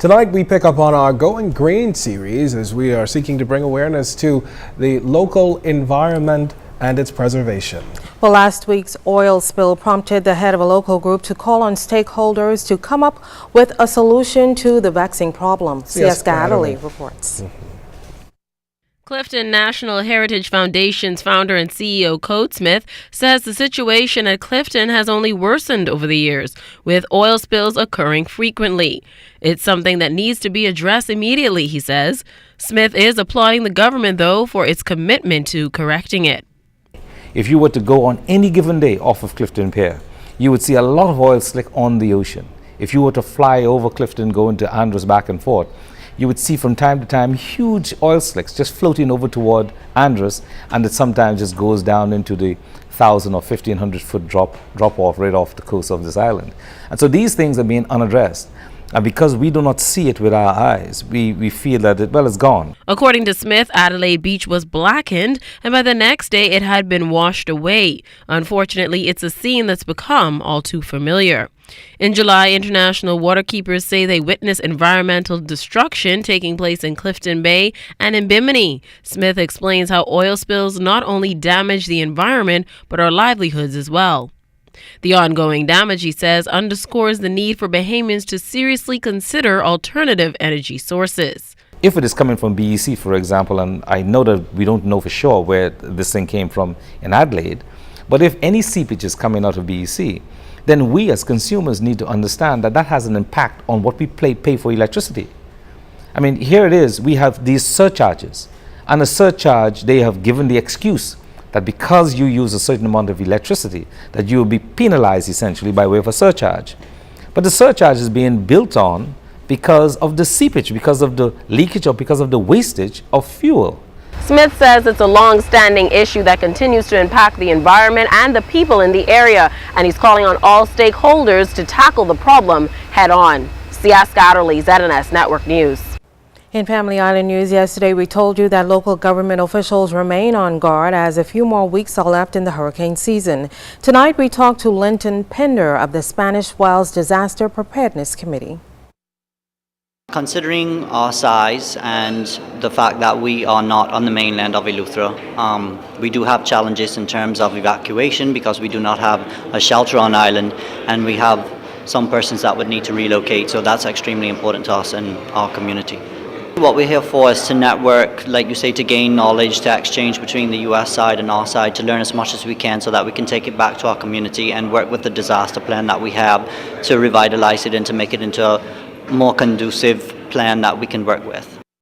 Tonight we pick up on our Going Green series as we are seeking to bring awareness to the local environment and its preservation. Well, last week's oil spill prompted the head of a local group to call on stakeholders to come up with a solution to the vexing problem. C.S. Adderley reports. Clifton National Heritage Foundation's founder and CEO Code Smith says the situation at Clifton has only worsened over the years, with oil spills occurring frequently. It's something that needs to be addressed immediately, he says. Smith is applauding the government, though, for its commitment to correcting it. If you were to go on any given day off of Clifton Pier, you would see a lot of oil slick on the ocean. If you were to fly over Clifton, go into Andros back and forth, you would see from time to time huge oil slicks just floating over toward Andros, and it sometimes just goes down into the 1,000 or 1,500 foot drop off right off the coast of this island. And so these things are being unaddressed. And because we do not see it with our eyes, we feel that it's gone. According to Smith, Adelaide Beach was blackened, and by the next day it had been washed away. Unfortunately, it's a scene that's become all too familiar. In July, international waterkeepers say they witnessed environmental destruction taking place in Clifton Bay and in Bimini. Smith explains how oil spills not only damage the environment, but our livelihoods as well. The ongoing damage, he says, underscores the need for Bahamians to seriously consider alternative energy sources. If it is coming from BEC, for example, and I know that we don't know for sure where this thing came from in Adelaide, but if any seepage is coming out of BEC, then we as consumers need to understand that that has an impact on what we pay for electricity. I mean, here it is, we have these surcharges, and a surcharge, they have given the excuse that because you use a certain amount of electricity, that you will be penalized essentially by way of a surcharge. But the surcharge is being built on because of the seepage, because of the leakage, or because of the wastage of fuel. Smith says it's a long-standing issue that continues to impact the environment and the people in the area, and he's calling on all stakeholders to tackle the problem head-on. C.S. Adderley, ZNS Network News. In Family Island News yesterday, we told you that local government officials remain on guard as a few more weeks are left in the hurricane season. Tonight, we talked to Linton Pender of the Spanish Wells Disaster Preparedness Committee. Considering our size and the fact that we are not on the mainland of Eleuthera, we do have challenges in terms of evacuation because we do not have a shelter on island, and we have some persons that would need to relocate, so that's extremely important to us and our community. What we're here for is to network, like you say, to gain knowledge, to exchange between the US side and our side, to learn as much as we can so that we can take it back to our community and work with the disaster plan that we have to revitalize it and to make it into a more conducive plan that we can work with.